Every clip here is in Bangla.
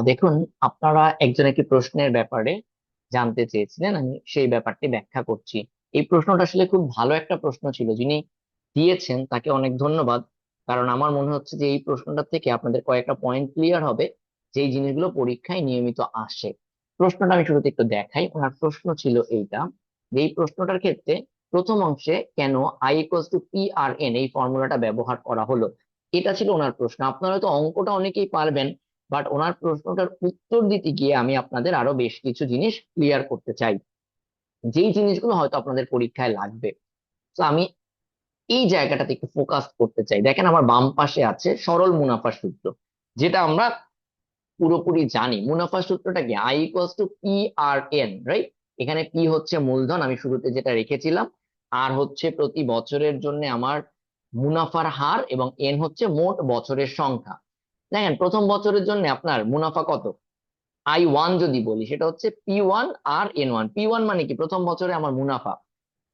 দেখুন, আপনারা একজন একটি প্রশ্নের ব্যাপারে জানতে চেয়েছিলেন, আমি সেই ব্যাপারটি ব্যাখ্যা করছি। এই প্রশ্নটা আসলে খুব ভালো একটা প্রশ্ন ছিল, যিনি দিয়েছেন তাকে অনেক ধন্যবাদ। কারণ আমার মনে হচ্ছে যে এই প্রশ্নটা থেকে আপনাদের কয়েকটা পয়েন্ট ক্লিয়ার হবে, যেই জিনিসগুলো পরীক্ষায় নিয়মিত আসে। প্রশ্নটা আমি শুরুতে একটু দেখাই। ওনার প্রশ্ন ছিল এইটা, যে এই প্রশ্নটার ক্ষেত্রে প্রথম অংশে কেন I equals to P R N এই ফর্মুলাটা ব্যবহার করা হলো, এটা ছিল ওনার প্রশ্ন। আপনারা তো অঙ্কটা অনেকেই পারবেন, বাট ওনার প্রশ্নটার উত্তর দিতে গিয়ে আমি আপনাদের আরো বেশ কিছু জিনিস ক্লিয়ার করতে চাই, যেই জিনিসগুলো হয়তো আপনাদের পরীক্ষায় লাগবে। তো আমি এই জায়গাটাতে একটু ফোকাস করতে চাই। দেখেন, আমার বাম পাশে আছে সরল মুনাফা সূত্র, যেটা আমরা পুরোপুরি জানি। মুনাফা সূত্রটা কি? I equals to P R N, right? এখানে পি হচ্ছে মূলধন, আমি শুরুতে যেটা রেখেছিলাম, আর হচ্ছে প্রতি বছরের জন্য আমার মুনাফার হার, এবং এন হচ্ছে মোট বছরের সংখ্যা। দেখেন, প্রথম বছরের জন্য আপনার মুনাফা কত? I1 যদি বলি, সেটা হচ্ছে P1 আর N1। P1 মানে কি? প্রথম বছরে আমার মুনাফা।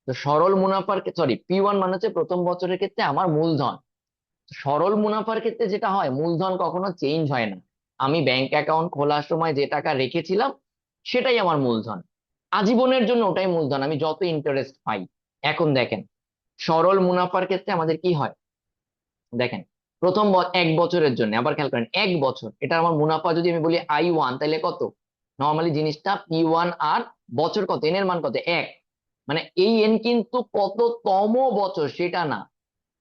তো সরল মুনাফার, সরি, P1 মানে হচ্ছে প্রথম বছরের ক্ষেত্রে আমার মূলধন। সরল মুনাফার ক্ষেত্রে যেটা হয়, মূলধন কখনো চেঞ্জ হয় না। আমি ব্যাংক অ্যাকাউন্ট খোলার সময় যে টাকা রেখেছিলাম, সেটাই আমার মূলধন। আজীবনের জন্য ওটাই মূলধন, আমি যত ইন্টারেস্ট পাই। এখন দেখেন, সরল মুনাফার ক্ষেত্রে আমাদের কি হয়? দেখেন, এক বছরের জন্য, আবার খেয়াল করেন, এক বছর, এটা আমার মুনাফা যদি আমি বলি I1, তাহলে কত? নর্মালি জিনিসটা P1, আর বছর কত, এন এর মান কত? এক। মানে এই এন কিন্তু কততম বছর সেটা না,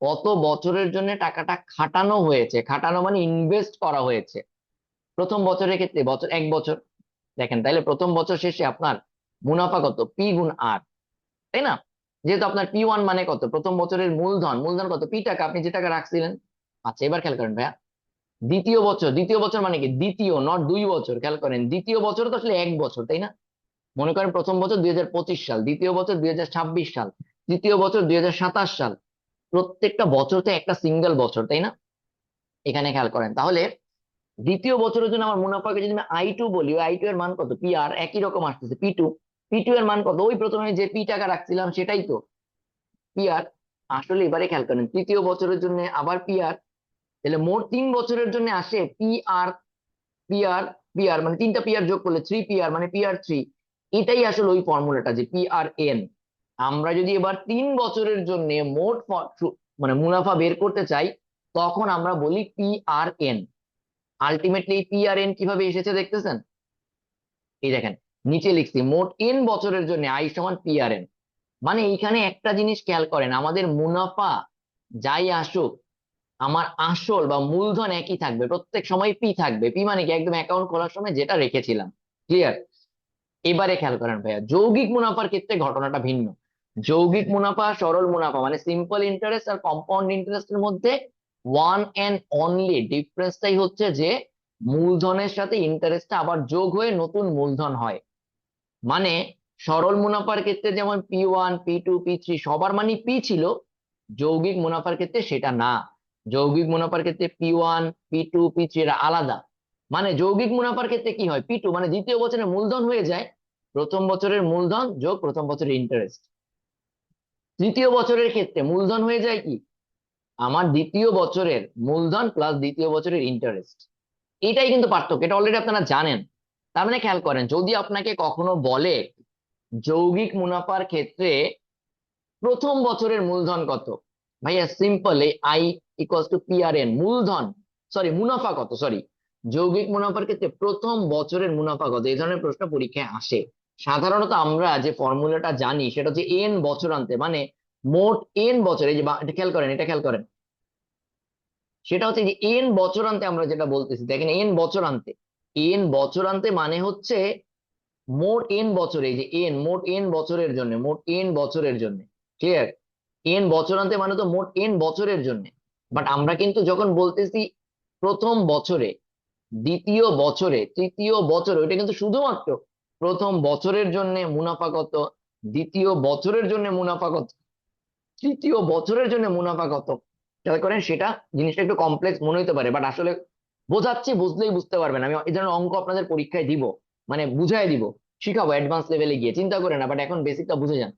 কত বছরের জন্য টাকাটা খাটানো হয়েছে। খাটানো মানে ইনভেস্ট করা হয়েছে। প্রথম বছরের ক্ষেত্রে বছর, এক বছর। দেখেন, তাহলে প্রথম বছর শেষে আপনার মুনাফা কত? পি গুণ আর, তাই না? যেহেতু আপনার P1 মানে কত, প্রথম বছরের মূলধন। মূলধন কত? পি টাকা, আপনি যে টাকা রাখছিলেন। আচ্ছা, এবার খেয়াল করেন ভাইয়া, দ্বিতীয় বছর। দ্বিতীয় বছর মানে কি? দ্বিতীয়, নট 2 বছর। খেয়াল করেন, দ্বিতীয় বছর তো আসলে এক বছর, তাই না? মনে করেন প্রথম বছর 2025 সাল, দ্বিতীয় বছর 2026 সাল, তৃতীয় বছর 2027 সাল। প্রত্যেকটা বছর তো একটা সিঙ্গেল বছর, তাই না? এখানে খেয়াল করেন, তাহলে দ্বিতীয় বছরের জন্য আমার মুনাফাকে যদি আমি I2 বলি, ওই I2 এর মান কত? পি আর, একই রকম আসতেছে P2। P2 এর মান কত? ওই প্রথমে যে পি টাকা রাখছিলাম সেটাই তো পি আর। আসলে এবারে খেয়াল করেন, তৃতীয় বছরের জন্য আবার পি আর। তাহলে মোট 3 বছরের জন্য আসে P R, P R, P R, মানে তিনটা পি আর যোগ করলে 3 PR, মানে PR3। এটাই আসলে ওই ফর্মুলাটা, যে পি আর এন। আমরা যদি এবার 3 বছরের জন্য মোট মানে মুনাফা বের করতে চাই, তখন আমরা বলি P R N. Ultimately P R N কিভাবে এসেছে দেখতেছেন? এই দেখেন, নিচে লিখছি মোট এন বছরের জন্য আই সমান পি আর এন। মানে এইখানে একটা জিনিস খেয়াল করেন, আমাদের মুনাফা যাই আসুক, আমার আসল বা মূলধন একই থাকবে, প্রত্যেক সময় পি থাকবে। পি মানে কি? একদম অ্যাকাউন্ট খোলার সময় যেটা রেখেছিলাম। ক্লিয়ার? এবারে খেয়াল করেন ভাইয়া, যৌগিক মুনাফার ক্ষেত্রে ঘটনাটা ভিন্ন। যৌগিক মুনাফা, সরল মুনাফা মানে সিম্পল ইন্টারেস্ট আর কম্পাউন্ড ইন্টারেস্টের মধ্যে ওয়ান এন্ড অনলি ডিফারেন্সটাই হচ্ছে যে মূলধনের সাথে ইন্টারেস্টটা আবার যোগ হয়ে নতুন মূলধন হয়। মানে সরল মুনাফার ক্ষেত্রে যেমন P1, P2, P3 সবার মানে পি ছিল, যৌগিক মুনাফার ক্ষেত্রে সেটা না। যৌগিক মুনাফার ক্ষেত্রে P1, P2, P3 এরা আলাদা। মানে যৌগিক মুনাফার ক্ষেত্রে কি হয়? P2 মানে দ্বিতীয় বছরের মূলধন হয়ে যায় প্রথম বছরের মূলধন যোগ প্রথম বছরের ইন্টারেস্ট। তৃতীয় বছরের ক্ষেত্রে মূলধন হয়ে যায় কি? আমার দ্বিতীয় বছরের মূলধন প্লাস দ্বিতীয় বছরের ইন্টারেস্ট। এটাই কিন্তু পার্থক্য, এটা অলরেডি আপনারা জানেন। তার মানে খেয়াল করেন, যদি আপনাকে কখনো বলে যৌগিক মুনাফার ক্ষেত্রে প্রথম বছরের মূলধন কত, ভাইয়া সিম্পল, এই I equals to P R N. মূলধন, সরি, মুনাফা কত, সরি, যৌগিক মুনাফার ক্ষেত্রে প্রথম বছরের মুনাফা কত, এই ধরনের প্রশ্ন পরীক্ষায় আসে। সাধারণত আমরা যে ফর্মুলাটা জানি সেটা হচ্ছে এন বছরান্তে, মানে মোট এন বছর। এই যে এটা খেয়াল করেন, এটা খেয়াল করেন, সেটা হচ্ছে যে এন বছরান্তে আমরা যেটা বলতেছি, দেখেন এন বছরান্তে। এন বছরান্তে মানে হচ্ছে মোট এন বছর, এই যে এন, মোট এন বছরের জন্য, মোট এন বছরের জন্য। ক্লিয়ার? এন বছরান্তে মানে তো মোট এন বছরের জন্য। বাট আমরা কিন্তু যখন বলতেছি প্রথম বছরে, দ্বিতীয় বছরে, তৃতীয় বছরে, ওইটা কিন্তু শুধুমাত্র প্রথম বছরের জন্য মুনাফা কত, দ্বিতীয় বছরের জন্য মুনাফা কত, তৃতীয় বছরের জন্য মুনাফা কত। খেয়াল করেন, সেটা জিনিসটা একটু কমপ্লেক্স মনে হতে পারে, বাট আসলে বোঝাচ্ছি, বুঝলেই বুঝতে পারবেন। আমি এই ধরনের অঙ্ক আপনাদের পরীক্ষায় দিব, মানে বুঝাই দিব, শিখাবো অ্যাডভান্স লেভেলে গিয়ে, চিন্তা করেন না, বাট এখন বেসিকটা বুঝে যান।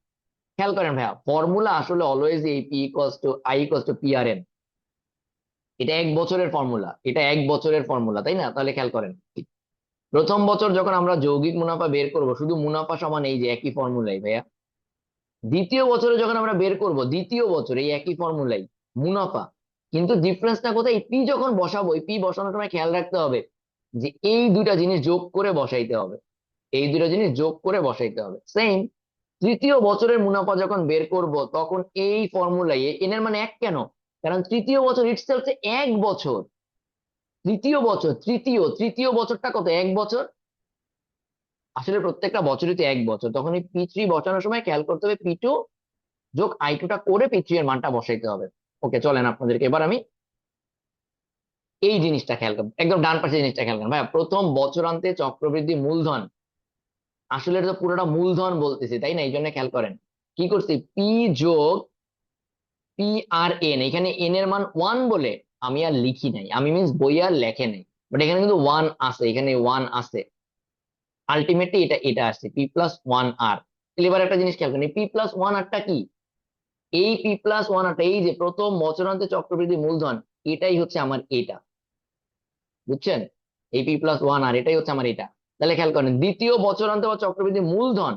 খেয়াল করেন ভাইয়া, ফর্মুলা আসলে অলওয়েজ এই P equals to I equals to P R N. এটা এক বছরের ফর্মুলা, এটা এক বছরের ফর্মুলা, তাই না? তাহলে খেয়াল করেন, প্রথম বছর যখন আমরা যৌগিক মুনাফা বের করব, শুধু মুনাফা সমান এই যে একই ফর্মুলাই ভাইয়া। দ্বিতীয় বছরে যখন আমরা বের করব, দ্বিতীয় বছর এই একই ফর্মুলাই মুনাফা। কিন্তু ডিফারেন্সটা কোথায়? পি যখন বসাবো, এই পি বসানোর সময় খেয়াল রাখতে হবে যে এই দুইটা জিনিস যোগ করে বসাইতে হবে, এই দুইটা জিনিস যোগ করে বসাইতে হবে। সেম তৃতীয় বছরের মুনাফা যখন বের করব, তখন এই ফর্মুলাই এন এর মানে এক কেন? কারণ তৃতীয় বছর ইটসেলফ 1 বছর। তৃতীয় বছর, তৃতীয় তৃতীয় বছরটা কত? 1 বছর। আসলে প্রত্যেকটা বছরই তো 1 বছর, তখন এই পি3 বসানোর সময় খেয়াল করতে হবে পি2 যোগ আই2টা করে পি3 এর মানটা বসাইতে হবে। ওকে, চলেন আপনাদেরকে এবার আমি এই জিনিসটা খেয়াল করবো, একদম ডান পাশে জিনিসটা খেয়াল করেন ভাইয়া। প্রথম বছরান্তে চক্রবৃদ্ধি মূলধন, আসলে এটা তো পুরোটা মূলধন বলতেছি তাই না, এই জন্য খেয়াল করেন কি করছি, পি যোগ পি আর এন। এখানে এন এর মান 1 বলে আমি আর লিখি নাই, আমি মিন্স বই আর লেখে নাই, বাট এখানে কিন্তু 1 আছে, এখানে 1 আছে। আলটিমেটলি এটা এটা আসছে P+1R। এবার একটা জিনিস খেয়াল করেন, P+1R-টা কি? এই P+1R-টা, এই যে প্রথম বছরান্তে চক্রবৃদ্ধি মূলধন, এটাই হচ্ছে আমার এটা, বুঝছেন? এই P+1R এটাই হচ্ছে আমার এটা। তাহলে খেয়াল করেন, দ্বিতীয় বছরান্তে বা চক্রবৃদ্ধি মূলধন,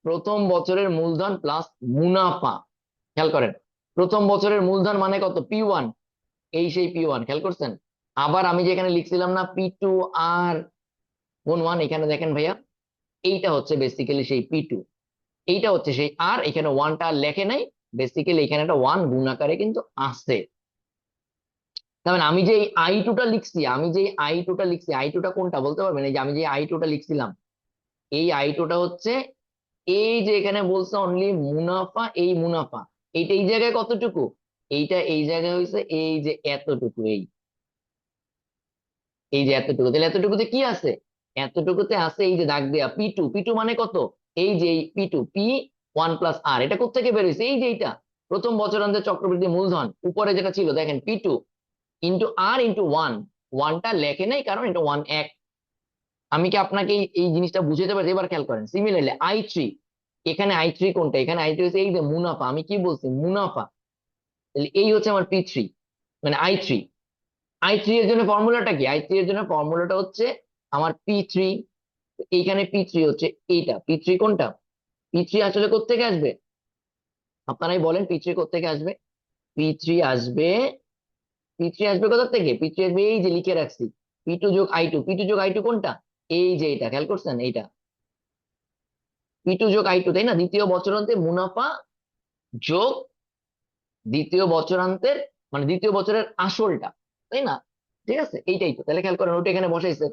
প্রথম বছরের মূলধন প্লাস মুনাফা। খেয়াল করেন, প্রথম বছরের মূলধন মানে কত? P1, এই সেই P1, খেয়াল করছেন? আবার আমি যেখানে লিখছিলাম না P2R(1), এখানে দেখেন ভাইয়া, এইটা হচ্ছে বেসিক্যালি সেই P2, এইটা হচ্ছে সেই আর, এখানে ওয়ানটা আর লেখে নাই, বেসিক্যালি এখানে একটা 1 গুণ আকারে কিন্তু আসছে। তার মানে আমি যে আই টুটা লিখছি, আই টুটা কোনটা বলতে পারবেন? এই যে আমি যে আই টুটা লিখছিলাম, এই আই টুটা হচ্ছে এই যে এখানে বলছে অনলি মুনাফা, এই মুনাফা এইটা এই জায়গায় কতটুকু, এইটা এই জায়গায় হয়েছে এই যে এতটুকু, এই এই যে এতটুকু। তাহলে এতটুকুতে কি আছে? এতটুকুতে আছে এই যে দাগ দেয়া P2। P2 মানে কত? এই যে P2, P1+R। এটা কোত্থেকে বেরোইছে? এই যে এইটা প্রথম বছরান্তে চক্রবৃদ্ধি মূলধন, উপরে যেটা ছিল দেখেন P2 ইন্টু আর ইন্টু 1। ওয়ানটা লেখে নাই কারণ এটা 1 আমি কি আপনাকে এই জিনিসটা বুঝাতে পারছি? এবার খেয়াল করেন, সিমিলারলি আই3, এখানে আই3 কোনটা? এখানে আই3 হচ্ছে এই যে মুনাফা, আমি কি বলছি? মুনাফা। তাহলে এই হচ্ছে আমার P3, মানে আই3। আই3 এর জন্য ফর্মুলাটা কি? আই3 এর জন্য ফর্মুলাটা হচ্ছে আমার P3। এইখানে P3 হচ্ছে এইটা, P3 কোনটা? P3 আসলে কোত্থেকে আসবে? আপনারাই বলেন, P3 কোত্থেকে আসবে? P3 আসবে, P3 আসবে কোথা থেকে? P3 আসবে এই যে লিখে রাখছি, P2 যোগ আই টু কোনটা? এই যে এটা, খেয়াল করছেন? এইটা P2 যোগ আই টু, তাই না? দ্বিতীয় বছরান্তে মুনাফা যোগ দ্বিতীয় বছরান্তের, মানে দ্বিতীয় বছরের আসলটা, তাই না? ঠিক আছে, এইটাই তো। তাহলে খেয়াল করেন, ওটা এখানে বসাইছে,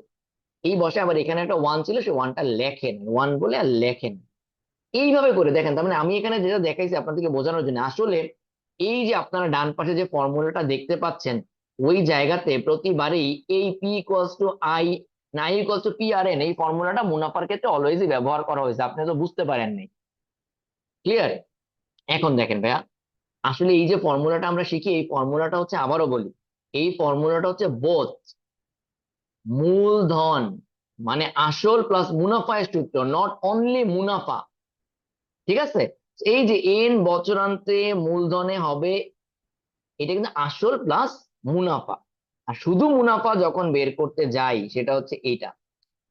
এই বসে আবার এখানে একটা 1 ছিল, সে ওয়ানটা লেখেন, 1 বলে আর লেখেন। এইভাবে করে দেখেন, তার মানে আমি এখানে যেটা দেখাইছি আপনাদেরকে বোঝানোর জন্য, আসলে এই যে আপনারা ডান পাশে যে ফর্মুলাটা দেখতে পাচ্ছেন, ওই জায়গাতে প্রতিবারই এই P=I, না I=P/N, এই ফর্মুলাটা মুনাফার ক্ষেত্রে অলওয়েজই ব্যবহার করা হয়েছে, আপনি তো বুঝতে পারেননি। ক্লিয়ার? এখন দেখেন ভাইয়া, আসলে এই যে ফর্মুলাটা আমরা শিখি, এই ফর্মুলাটা হচ্ছে, আবারও বলি, এই ফর্মুলাটা হচ্ছে বোথ মূলধন মানে আসল প্লাস মুনাফা সূত্র, নট অনলি মুনাফা। ঠিক আছে? এই যে এন বছরান্তে মূলধনে হবে, এটা কিন্তু আসল প্লাস মুনাফা। আর শুধু মুনাফা যখন বের করতে যাই, সেটা হচ্ছে এইটা।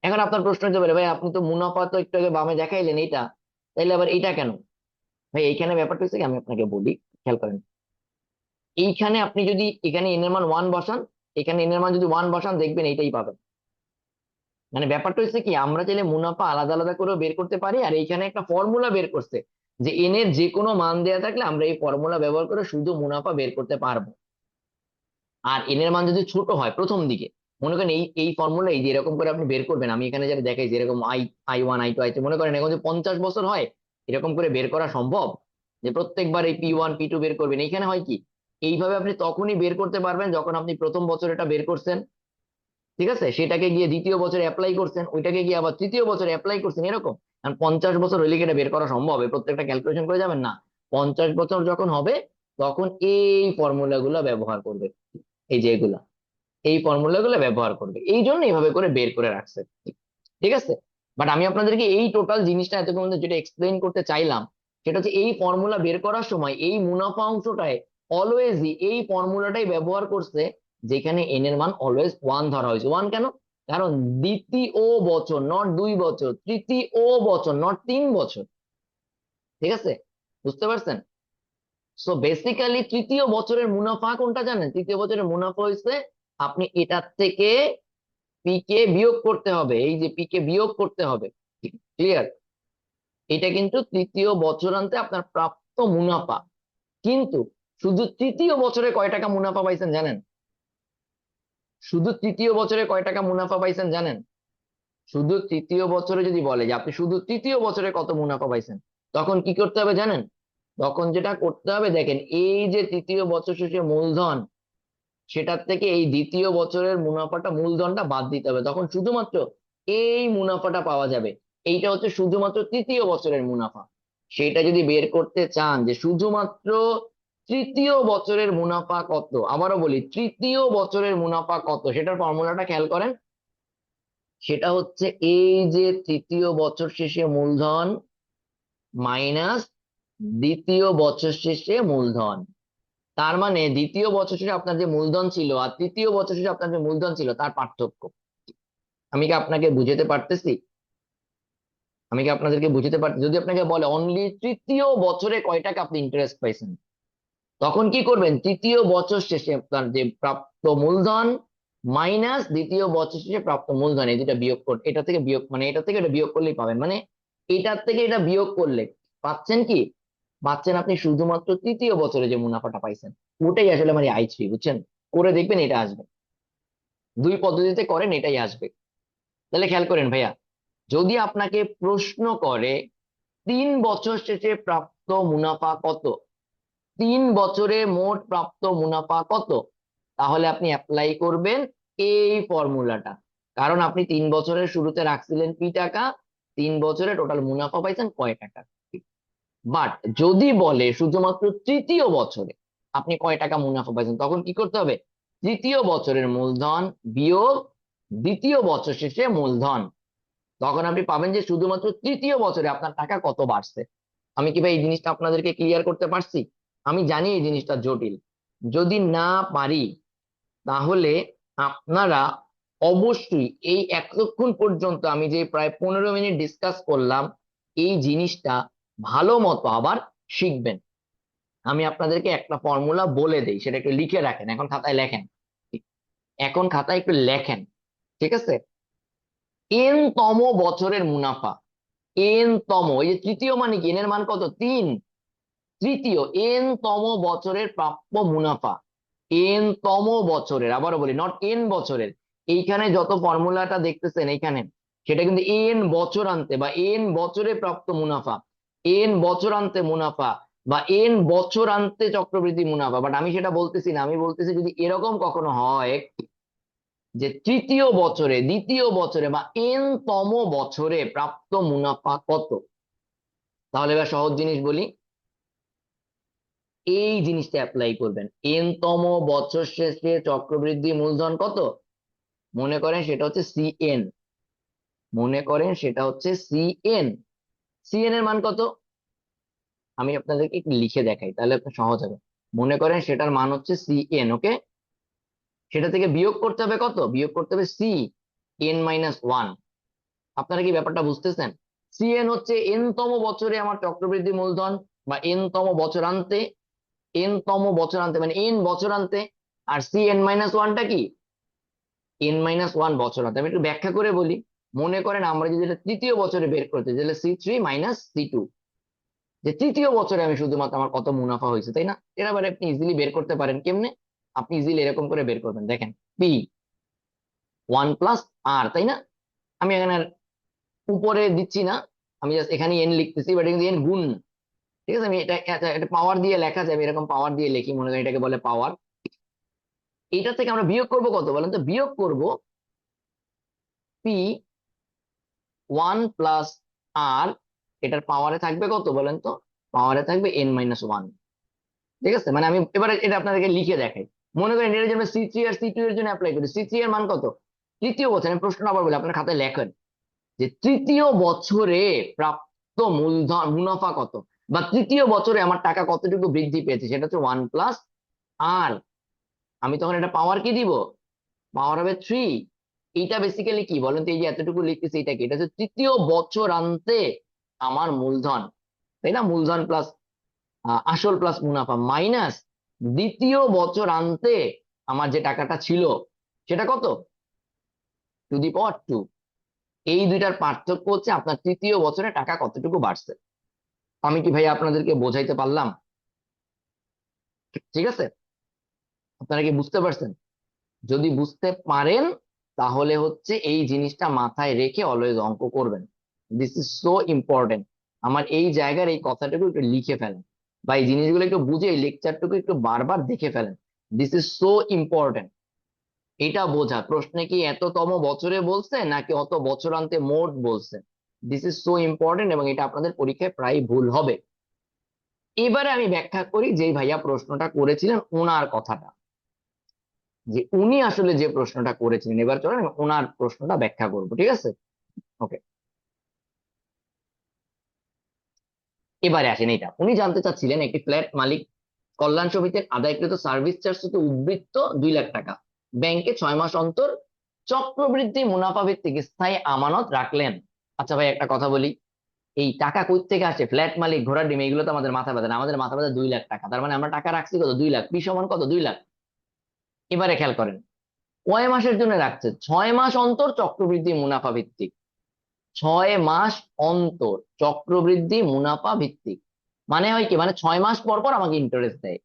এখন আপনার প্রশ্ন হতে পারে, ভাই আপনি তো মুনাফা তো একটু আগে বামে দেখাইলেন এইটা, তাইলে আবার এইটা কেন? ভাই এইখানে ব্যাপারটা হচ্ছে কি, আমি আপনাকে বলি, খেয়াল করেন, এইখানে আপনি যদি এখানে এন এর মান 1 বসান, এখানে এন এর মান যদি 1 বসান, দেখবেন এইটাই পাবেন। মানে ব্যাপারটা হচ্ছে কি, আমরা চাইলে মুনাফা আলাদা আলাদা করেও বের করতে পারি, আর এইখানে একটা ফর্মুলা বের করছে যে এন এর যে কোনো মান দেয়া থাকলে আমরা এই ফর্মুলা ব্যবহার করে শুধু মুনাফা বের করতে পারবো। আর এন এর মান যদি ছোট হয় প্রথম দিকে, মনে করেন এই এই ফর্মুলা এই যে এরকম করে আপনি বের করবেন, আমি এখানে যেটা দেখাই যে এরকম আই ওয়ান আই টু, মনে করেন এখন যে 50 বছর হয়, এরকম করে বের করা সম্ভব? যে প্রত্যেকবার এই P1 P2 বের করবেন? এইখানে হয় কি, এইভাবে আপনি তখনই বের করতে পারবেন যখন আপনি প্রথম বছর এটা বের করছেন, ঠিক আছে, সেটাকে গিয়ে দ্বিতীয় বছরে অ্যাপ্লাই করছেন, ওইটাকে গিয়ে আবার তৃতীয় বছরে অ্যাপ্লাই করছেন, এরকম। কারণ 50 বছর হইলে কি এটা বের করা সম্ভব? এই প্রত্যেকটা ক্যালকুলেশন করে যাবেন না। 50 বছর যখন হবে, তখন এই ফর্মুলা গুলা ব্যবহার করবে, এই যে এগুলা, এই ফর্মুলা গুলো ব্যবহার করবে, এই জন্য এইভাবে করে বের করে রাখছে। ঠিক আছে? বাট আমি আপনাদেরকে এই টোটাল জিনিসটা এতক্ষণ ধরে যেটা এক্সপ্লেইন করতে চাইলাম, সেটা হচ্ছে এই ফর্মুলা বের করার সময় এই মুনাফা অংশটায় অলওয়েজই এই ফর্মুলাটাই ব্যবহার করছে, যেখানে এন এর মান অলওয়েজ 1 ধরা হয়েছে। 1 কেন? কারণ দ্বিতীয় বছর, নট 2 বছর, তৃতীয় বছর, নট 3 বছর। ঠিক আছে, বুঝতে পারছেন? সো বেসিক্যালি তৃতীয় বছরের মুনাফা কোনটা জানেন? তৃতীয় বছরের মুনাফা হয়েছে আপনি এটার থেকে পি কে বিয়োগ করতে হবে, এই যে পি কে বিয়োগ করতে হবে। ক্লিয়ার? এটা কিন্তু তৃতীয় বছরান্তে আপনার প্রাপ্ত মুনাফা। কিন্তু শুধু তৃতীয় বছরে কয় টাকা মুনাফা পাইছেন জানেন? শুধু তৃতীয় বছরে কয় টাকা মুনাফা পাইছেন জানেন? শুধু তৃতীয় বছরে যদি বলে যে আপনি শুধু তৃতীয় বছরে কত মুনাফা পাইছেন, তখন কি করতে হবে জানেন? তখন যেটা করতে হবে দেখেন, এই যে তৃতীয় বছর শেষে মূলধন, সেটার থেকে এই দ্বিতীয় বছরের মুনাফাটা, মূলধনটা বাদ দিতে হবে, তখন শুধুমাত্র এই মুনাফাটা পাওয়া যাবে। এইটা হচ্ছে শুধুমাত্র তৃতীয় বছরের মুনাফা। সেটা যদি বের করতে চান যে শুধুমাত্র তৃতীয় বছরের মুনাফা কত, আবারও বলি তৃতীয় বছরের মুনাফা কত, সেটার ফর্মুলাটা খেয়াল করেন। সেটা হচ্ছে এই যে তৃতীয় বছর শেষে মূলধন মাইনাস দ্বিতীয় বছর শেষে মূলধন। তার মানে দ্বিতীয় বছর শেষে আপনার যে মূলধন ছিল আর তৃতীয় বছর শেষে আপনার যে মূলধন ছিল তার পার্থক্য। আমি কি আপনাকে বুঝাতে পারতেছি? আমি কি আপনাদেরকে বুঝাতে পারছি? যদি আপনাকে বলে অনলি তৃতীয় বছরে কয় টাকা আপনি ইন্টারেস্ট পাইছেন, তখন কি করবেন? তৃতীয় বছর শেষে আপনার যে প্রাপ্ত মূলধন মাইনাস দ্বিতীয় বছর শেষে প্রাপ্ত মূলধন, এই দুটা বিয়োগ কর, এটা থেকে বিয়োগ, মানে এটা থেকে এটা বিয়োগ করলেই পাবেন। মানে এটার থেকে এটা বিয়োগ করলে পাচ্ছেন কি? পাচ্ছেন আপনি শুধুমাত্র তৃতীয় বছরে যে মুনাফাটা পাইছেন। ওটাই আসলে মানে আই 3, বুঝছেন? করে দেখবেন এটা আসবে। দুই পদ্ধতিতে করেন, এটাই আসবে। তাহলে খেয়াল করেন ভাইয়া, যদি আপনাকে প্রশ্ন করে 3 বছর শেষে প্রাপ্ত মুনাফা কত, 3 বছরে মোট প্রাপ্ত মুনাফা কত, তাহলে আপনি অ্যাপ্লাই করবেন এই ফর্মুলাটা। কারণ আপনি 3 বছরের শুরুতে রাখছিলেন পি টাকা, 3 বছরে টোটাল মুনাফা পাইছেন কয় টাকা। বাট যদি বলে শুধুমাত্র তৃতীয় বছরে আপনি কয় টাকা মুনাফা পাইছেন, তখন কি করতে হবে? তৃতীয় বছরের মূলধন বিয়োগ দ্বিতীয় বছর শেষে মূলধন। তখন আপনি পাবেন যে শুধুমাত্র তৃতীয় বছরে আপনার টাকা কত বাড়ছে। আমি কি ভাই এই জিনিসটা আপনাদেরকে ক্লিয়ার করতে পারছি? আমি জানি এই জিনিসটা জটিল, যদি না পারি তাহলে আপনারা অবশ্যই এই এতক্ষণ পর্যন্ত আমি যে প্রায় 15 মিনিট ডিসকাস করলাম, এই জিনিসটা ভালো মতো আবার শিখবেন। আমি আপনাদেরকে একটা ফর্মুলা বলে দেই, সেটা একটু লিখে রাখেন, এখন খাতায় লেখেন। এখন খাতায় একটু লেখেন, ঠিক আছে? এন তম বছরের মুনাফা, এন তম, এই যে তৃতীয় মানে কি, এন এর মান কত? 3। তৃতীয় এন তম বছরের প্রাপ্য মুনাফা, এন তম বছরের, আবারও বলি নট এন বছরের। এইখানে যত ফর্মুলাটা দেখতেছেন এইখানে, সেটা কিন্তু এন বছর আনতে বা এন বছরে প্রাপ্ত মুনাফা, এন বছর আনতে মুনাফা বা এন বছর আনতে চক্রবৃদ্ধি মুনাফা। বাট আমি সেটা বলতেছি না, আমি বলতেছি যদি এরকম কখনো হয় যে তৃতীয় বছরে, দ্বিতীয় বছরে বা এন তম বছরে প্রাপ্ত মুনাফা কত, তাহলে এবার সহজ জিনিস বলি, এই জিনিসটা অ্যাপ্লাই করবেন। এন তম বছর শেষে চক্রবৃদ্ধি মূলধন কত? মনে করেন সেটা হচ্ছে সিএন, মনে করেন সেটা হচ্ছে সিএন। সিএন এর মান কত? আমি আপনাদেরকে একটু লিখে দেখাই, তাহলে আপনার সহজ হবে। মনে করেন সেটার মান হচ্ছে সিএন, ওকে? সেটা থেকে বিয়োগ করতে হবে কত? বিয়োগ করতে হবে সি n-1। আপনারা কি ব্যাপারটা বুঝতেছেন? সিএন হচ্ছে এন তম বছরে আমার চক্রবৃদ্ধি মূলধন বা এন তম বছর আনতে, এন তম বছর আনতে মানে এন বছর আনতে। আর Cn-1টা কি? n-1 বছর আনতে। আমি একটু ব্যাখ্যা করে বলি। মনে করেন আমরা যদি এটা তৃতীয় বছরে বের করতে, তাহলে C3 - C2, যে তৃতীয় বছরে আমি শুধুমাত্র আমার কত মুনাফা হয়েছে, তাই না? এর আবার আপনি ইজিলি বের করতে পারেন কেমনে? আপনি ইজিলি এরকম করে বের করবেন, দেখেন, P1 + R, তাই না? আমি এখানে আর উপরে দিচ্ছি না, আমি জাস্ট এখানে এন লিখতেছি, বাট কিন্তু এন গুণ না। ঠিক আছে? আমি এটা পাওয়ার দিয়ে লেখা যাবে, এরকম পাওয়ার দিয়ে লিখি, মনে করেন এটাকে বলে পাওয়ার। এটা থেকে আমরা বিয়োগ করব কত বলেন তো? বিয়োগ করব P1 + R, এটার পাওয়ারে থাকবে কত বলেন তো? পাওয়ারে থাকবে n-1। ঠিক আছে? মানে আমি এবারে এটা আপনাদেরকে লিখে দেখাই। মনে করেন এর জন্য C3 আর C2 এর জন্য অ্যাপ্লাই করি। C3 এর মান কত? তৃতীয় বছর, আমি প্রশ্ন আবার বলি, আপনার খাতায় লেখেন যে তৃতীয় বছরে প্রাপ্ত মূলধন মুনাফা কত, বা তৃতীয় বছরে আমার টাকা কতটুকু বৃদ্ধি পেয়েছে, সেটা হচ্ছে 1 + R। আমি তখন এটা পাওয়ার কি দিব? পাওয়ার হবে 3। এইটা বেসিক্যালি কি বলেন তো? এই যে এতটুকু লিখতেছি এটা কি? এটা হচ্ছে তৃতীয় বছরান্তে আমার মূলধন, তাই না? মূলধন প্লাস আসল প্লাস মুনাফা মাইনাস দ্বিতীয় বছরান্তে আমার যে টাকাটা ছিল সেটা কত, টু দি পাওয়ার টু। এই দুইটার পার্থক্য হচ্ছে আপনার তৃতীয় বছরে টাকা কতটুকু বাড়ছে। আমি কি ভাই আপনাদেরকে বোঝাইতে পারলাম? ঠিক আছে, আপনারা কি বুঝতে পারছেন? যদি বুঝতে পারেন তাহলে হচ্ছে এই জিনিসটা মাথায় রেখে অলওয়েজ অঙ্ক করবেন। This is so important. আমার এই জায়গার এই কথাটুকু একটু লিখে ফেলেন, বা এই জিনিসগুলো একটু বুঝে এই লেকচারটুকু একটু বারবার দেখে ফেলেন। This is so important. এটা বোঝা প্রশ্নে কি এততম বছরে বলছে নাকি অত বছরান্তে মোট বলছে। দিস ইজ সো ইম্পর্টেন্ট, এবং এটা আপনাদের পরীক্ষায় প্রায় ভুল হবে। এবারে আমি ব্যাখ্যা করি যে ভাইয়া প্রশ্নটা করেছিলেন ওনার কথাটা, যে উনি আসলে যে প্রশ্নটা করেছিলেন। এবার চলেন আমি ওনার প্রশ্নটা ব্যাখ্যা করবো, ঠিক আছে? ওকে, এবারে আসেন। এটা উনি জানতে চাচ্ছিলেন, একটি ফ্ল্যাট মালিক কল্যাণ সমিতির আদায়কৃত সার্ভিস চার্জ হতে উদ্বৃত্ত 2 লাখ টাকা ব্যাংকে 6 মাস অন্তর চক্রবৃদ্ধি মুনাফা ভিত্তিক স্থায়ী আমানত রাখলেন। আচ্ছা ভাই একটা কথা বলি, এই টাকা কই থেকে আসে? ফ্ল্যাট মালিক, ঘোড়ার ডিম, এগুলো তো আমাদের মাথা ব্যথা না। আমাদের মাথা ব্যথা 2 লাখ টাকা, তার মানে আমরা টাকা রাখছি কত? 2 লাখ। পি সমান কত? 2 লাখ। এবারে খেয়াল করেন, কয় মাসের জন্য রাখছে? 6 মাস অন্তর চক্রবৃদ্ধি মুনাফা ভিত্তিক। 6 মাস অন্তর চক্রবৃদ্ধি মুনাফা ভিত্তিক মানে হয় কি? মানে 6 মাস পর পর আমাকে ইন্টারেস্ট দেয়,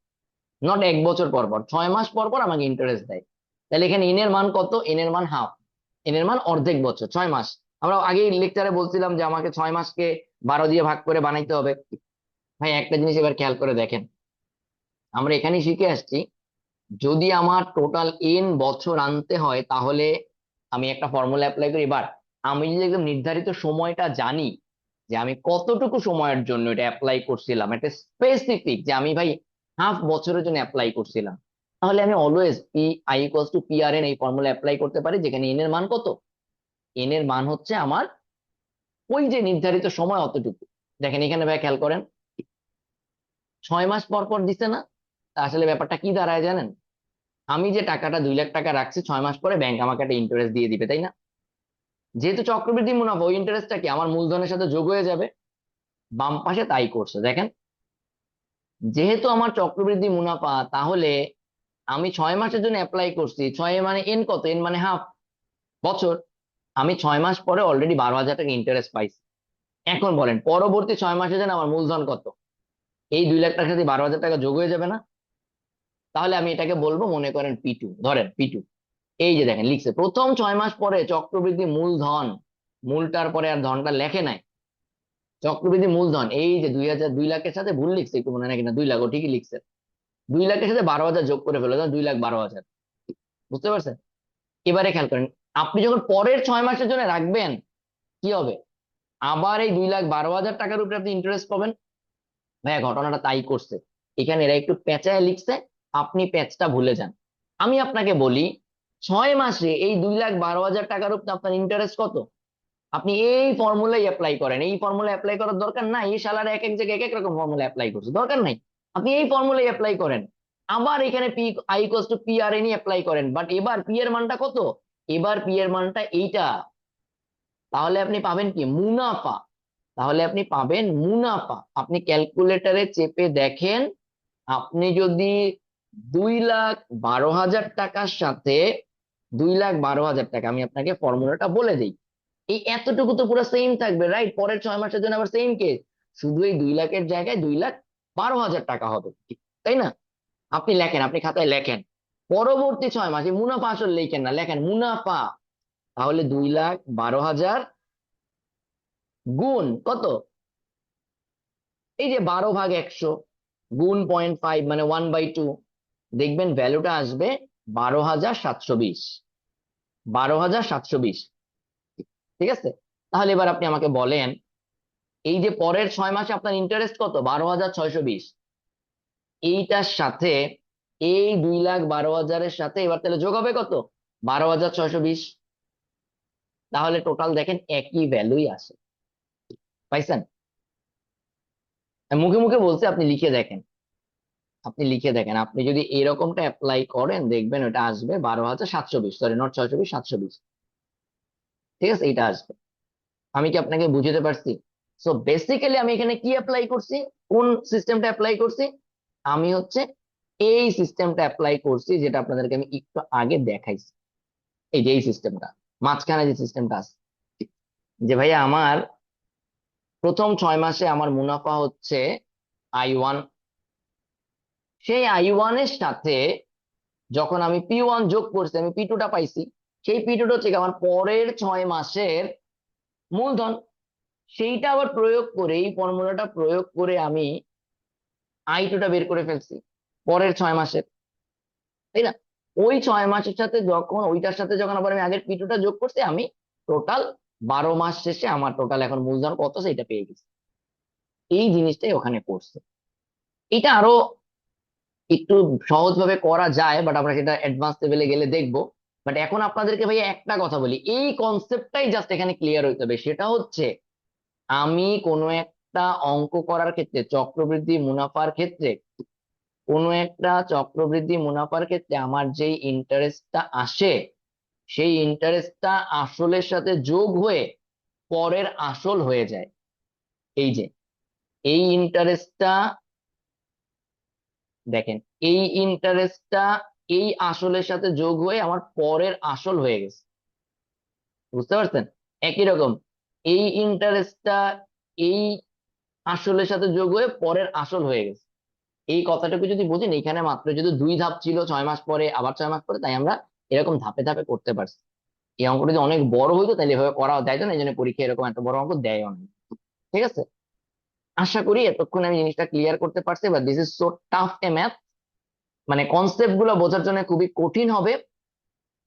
নট 1 বছর পর পর, 6 মাস পর পর আমাকে ইন্টারেস্ট দেয়। তাহলে এখানে এন এর মান কত? এন এর মান হাফ, এন এর মান অর্ধেক বছর, 6 মাস। আমরা আগেই লেকচারে বলছিলাম যে আমাকে 6 মাসকে 12 দিয়ে ভাগ করে বানাইতে হবে। ভাই একটা জিনিস এবার খেয়াল করে দেখেন, আমরা এখানেই শিখে আসছি, যদি আমার টোটাল এন বছর আনতে হয় তাহলে আমি একটা ফর্মুলা অ্যাপ্লাই করি। এবার আমি যদি একদম নির্ধারিত সময়টা জানি, যে আমি কতটুকু সময়ের জন্য এটা অ্যাপ্লাই করছিলাম, একটা স্পেসিফিক, যে আমি ভাই হাফ বছরের জন্য অ্যাপ্লাই করছিলাম, তাহলে আমি always P I equals to P R N এই ফর্মুলা অ্যাপ্লাই করতে পারি, যেখানে এন এর মান কত? এন এর মান হচ্ছে আমার ওই যে নির্ধারিত সময় অতটুকু। দেখেন এখানে ভাই খেয়াল করেন, 6 মাস পর পর দিছে না? তা আসলে ব্যাপারটা কি দাঁড়ায় জানেন? আমি যে টাকাটা 2 লাখ টাকা রাখছি, 6 মাস পরে ব্যাংক আমাকে একটা ইন্টারেস্ট দিয়ে দিবে, তাই না? যেহেতু চক্রবৃদ্ধি মুনাফা, ওই ইন্টারেস্টটা কি আমার মূলধনের সাথে যোগ হয়ে যাবে। বাম পাশে তাই করছে দেখেন, যেহেতু আমার চক্রবৃদ্ধি মুনাফা, তাহলে আমি 6 মাসের জন্য অ্যাপ্লাই করছি। 6 মানে এন কত? এন মানে হাফ বছর। আমি 6 মাস পরে অলরেডি 12,000 টাকা ইন্টারেস্ট পাইছি। এখন বলেন পরবর্তী 6 মাসের জন্য আমার মূলধন কত? এই 2 লাখ টাকার সাথে 12,000 টাকা যোগ হয়ে যাবে না? তাহলে আমি এটাকে বলবো, মনে করেন পি টু, ধরেন পি টু। এই যে দেখেন লিখছে, প্রথম 6 মাস পরে চক্রবৃদ্ধি মূলধন, মূলটার পরে আর ধনটা লেখে নাই, চক্রবৃদ্ধি মূলধন এই যে 2,000, 2 লাখের সাথে ভুল লিখছে একটু, মনে হয় কিনা 2 লাখ, ও ঠিকই লিখছে। 2 লাখের সাথে 12,000 যোগ করে ফেলো, 2,12,000। বুঝতে পারছেন? এবারে খেয়াল করেন, আপনি যখন পরের 6 মাসের জন্য রাখবেন কি হবে? আবার এই 2,12,000 টাকার উপরে আপনি ইন্টারেস্ট পাবেন। ভাইয়া ঘটনাটা তাই করছে, এখানে এরা একটু পেঁচায় লিখছে, আপনি প্যাচটা ভুলে যান। আমি আপনাকে বলি, 6 মাসে এই 2,12,000 টাকার উপরে আপনার ইন্টারেস্ট কত? আপনি এই ফর্মুলাই অ্যাপ্লাই করেন। এই ফর্মুলা অ্যাপ্লাই করার দরকার নাই, এই শালার এক এক জায়গায় এক এক রকম ফর্মুলা অ্যাপ্লাই করছে, দরকার নাই। আপনি এই ফর্মুলাই অ্যাপ্লাই করেন, আবার এখানে P I equals to P R N apply করেন, বাট এবার পি এর মানটা কত? এবার পি এর মানটা এইটা। তাহলে আপনি পাবেন কি? মুনাফা। তাহলে আপনি পাবেন মুনাফা। আপনি ক্যালকুলেটরে চেপে দেখেন, আপনি যদি 2,12,000 টাকার সাথে 2,12,000 টাকা, আমি আপনাকে ফর্মুলাটা বলে দিই, এই এতটুকু তো পুরো সেম থাকবে, রাইট? পরের 6 মাসের জন্য আবার সেম কেস, শুধু এই 2 লাখের জায়গায় 2,12,000 টাকা হবে, তাই না? আপনি লেখেন, আপনি খাতায় লেখেন পরবর্তী 6 মাসে মুনাফা, আসলে লেখেন না, লেখেন মুনাফা। তাহলে 2,12,000 গুণ কত? এই যে 12/100 গুণ 0.5 মানে 1/2, দেখবেন ভ্যালুটা আসবে 12,720। 12,720, ঠিক আছে? তাহলে এবার আপনি আমাকে বলেন, এই যে পরের 6 মাসে আপনার ইন্টারেস্ট কত? 12,620। এইটার সাথে এই 2,12,000-এর সাথে এবার তাহলে যোগ হবে কত? 12,620। তাহলে টোটাল দেখেন একই ভ্যালুই আসে। পাইছেন? আমি মুখে মুখে বলছি, আপনি লিখে দেখেন। আপনি লিখে দেখেন, আপনি যদি এরকমটা অ্যাপ্লাই করেন দেখবেন ওটা আসবে 12,720, সরি নট 620, 720। ঠিক আছে, এটা আসবে। আমি কি আপনাকে বুঝতে পারছি? সো বেসিক্যালি আমি এখানে কি অ্যাপ্লাই করছি, কোন সিস্টেমটা অ্যাপ্লাই করছি? আমি হচ্ছে এই সিস্টেমটা অ্যাপ্লাই করছি, যেটা আপনাদেরকে আমি একটু আগে দেখাইছি। এই যে এই সিস্টেমটা, মাঝখানে যে সিস্টেমটা আছে, যে ভাইয়া আমার প্রথম 6 মাসে আমার মুনাফা হচ্ছে I1, সেই I1 এর সাথে যখন আমি P1 যোগ করছি আমি P2টা পাইছি। সেই P2টা হচ্ছে কি আমার পরের 6 মাসের মূলধন। সেইটা আবার প্রয়োগ করে, এই ফর্মুলাটা প্রয়োগ করে আমি I2টা বের করে ফেলছি পরের 6 মাসের, তাই না? ওই 6 মাসের সাথে যখন ওইটার সাথে যখন আবার আমি আগের P2টা যোগ করছি, আমি টোটাল 12 মাস শেষে আমার টোটাল এখন মূলধন কত সেটা পেয়ে গেছি। এই জিনিসটাই ওখানে পড়ছে। এটা আরো একটু সহজ ভাবে করা যায়, বাট আমরা সেটা অ্যাডভান্স লেভেলে গেলে দেখবো। বাট এখন আপনাদেরকে ভাইয়া একটা কথা বলি, এই কনসেপ্টটাই জাস্ট এখানে ক্লিয়ার হইতে হবে। সেটা হচ্ছে, আমি কোনো একটা অঙ্ক করার ক্ষেত্রে, চক্রবৃদ্ধি মুনাফার ক্ষেত্রে, কোনো একটা চক্রবৃদ্ধি মুনাফার ক্ষেত্রে আমার যেই ইন্টারেস্টটা আসে, সেই ইন্টারেস্টটা আসলের সাথে যোগ হয়ে পরের আসল হয়ে যায়। এই যে এই ইন্টারেস্টটা, দেখেন, এই ইন্টারেস্টটা এই আসলের সাথে যোগ হয়ে আমার পরের আসল হয়ে গেছে। বুঝতে পারছেন? একই রকম এই ইন্টারেস্টটা এই আসলের সাথে যোগ হয়ে পরের আসল হয়ে গেছে। এই কথাটুকু যদি বুঝেন, এখানে মাত্র যদি 2 ধাপ ছিল, 6 মাস পরে আবার 6 মাস পরে, তাই আমরা এরকম ধাপে ধাপে করতে পারছি। এই অঙ্কটা যদি অনেক বড় হইতো তাহলে এভাবে করা যায় না, এই জন্য পরীক্ষা এরকম এত বড় অঙ্ক দেয় অনেক। ঠিক আছে, আশা করি এতক্ষণ আমি জিনিসটা ক্লিয়ার করতে পারছি। বা this is so tough A math, মানে কনসেপ্ট গুলো বোঝার জন্য খুবই কঠিন হবে।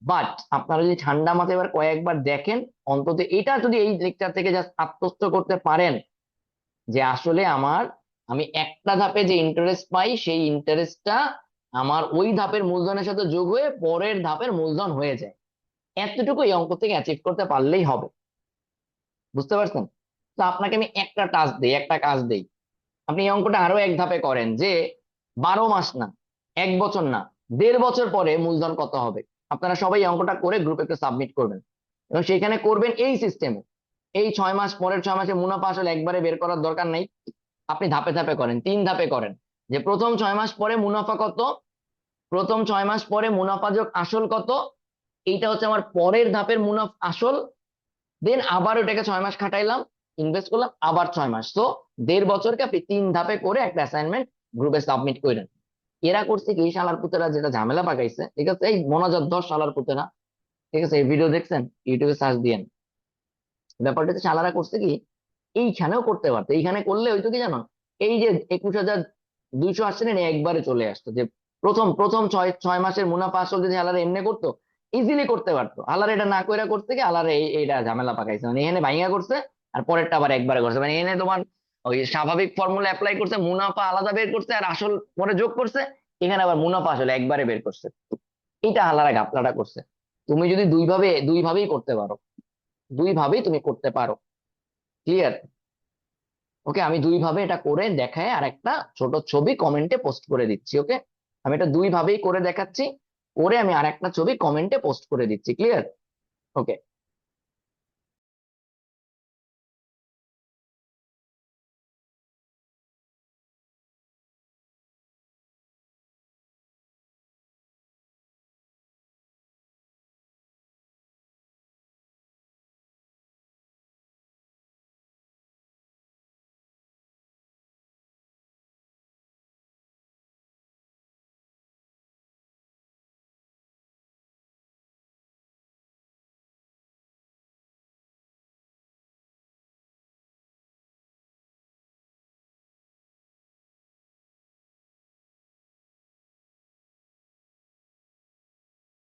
বাট আপনারা যদি ঠান্ডা মাথায় এবার কয়েকবার দেখেন, অন্তত এটা যদি এই লেকচার থেকে জাস্ট আত্মস্থ করতে পারেন যে আসলে আমি একটা ধাপে যে ইন্টারেস্ট পাই, সেই ইন্টারেস্টটা আমার ওই ধাপের মূলধনের সাথে যোগ হয়ে পরের ধাপের মূলধন হয়ে যায়, এতটুকু এই অঙ্ক থেকে অ্যাচিভ করতে পারলেই হবে। বুঝতে পারছেন? তো আপনাকে আমি একটা টাস্ক দেই, একটা কাজ দেই, আপনি এই অঙ্কটা আরো এক ধাপে করেন, যে 12 মাস না, 1 বছর না, 1.5 বছর পরে মূলধন কত হবে। আপনারা সবাই এই অঙ্কটা করে গ্রুপে একটু সাবমিট করবেন, এবং সেখানে করবেন এই সিস্টেমে। এই 6 মাস, পরের 6 মাসে মুনাফা আসলে একবারে বের করার দরকার নেই, আপনি ধাপে ধাপে করেন, 3 ধাপে করেন। যে প্রথম 6 মাস পরে মুনাফা কত, প্রথম 6 মাস পরে মুনাফা যোগ আসল কত, এইটা হচ্ছে আমার পরের ধাপের মুনাফা আসল। দেন আবার ওটাকে 6 মাস খাটাইলাম, ইনভেস্ট করলাম, আবার 6 মাস। তো 1.5 বছরকে আপনি 3 ধাপে করে একটা অ্যাসাইনমেন্ট গ্রুপে সাবমিট করেন। এরা করছে কি, শালার পুতেরা যেটা ঝামেলা পাকাইছে, ঠিক আছে, এই মনোজাত 10 শালার পুতেরা, ঠিক আছে, এই ভিডিও দেখছেন, ইউটিউবে সার্চ দিয়েন। ব্যাপারটা হচ্ছে শালারা করছে কি, এইখানেও করতে পারতো, এইখানে করলে হয়তো কি জানো, এই যে 21,200 আসছে না, একবারে চলে আসতো। যে প্রথম প্রথম ছয় ছয় মাসের মুনাফা আসল যদি আলারে এমনি করতো, ইজিলি করতে পারতো। আলার এটা না কইরা করতে গিয়ে আলার এইটা ঝামেলা পাকাইছে, মানে এখানে ভাইঙ্গা করছে, আর পরেরটা আবার একবারে করছে। মানে এখানে তোমার ওই স্বাভাবিক ফর্মুলা অ্যাপ্লাই করছে, মুনাফা আলাদা বের করছে আর আসল পরে যোগ করছে, এখানে আবার মুনাফা আসলে একবারে বের করছে। এটা আলারা ঘাপলাটা করছে। তুমি যদি দুই ভাবেই করতে পারো, 2 ভাবেই তুমি করতে পারো। ক্লিয়ার? ওকে, আমি 2 ভাবে এটা করে দেখায় আর একটা ছোট ছবি কমেন্টে পোস্ট করে দিচ্ছি। ওকে, আমি এটা 2 ভাবেই করে দেখাচ্ছি, করে আমি আর একটা ছবি কমেন্টে পোস্ট করে দিচ্ছি। ক্লিয়ার? ওকে।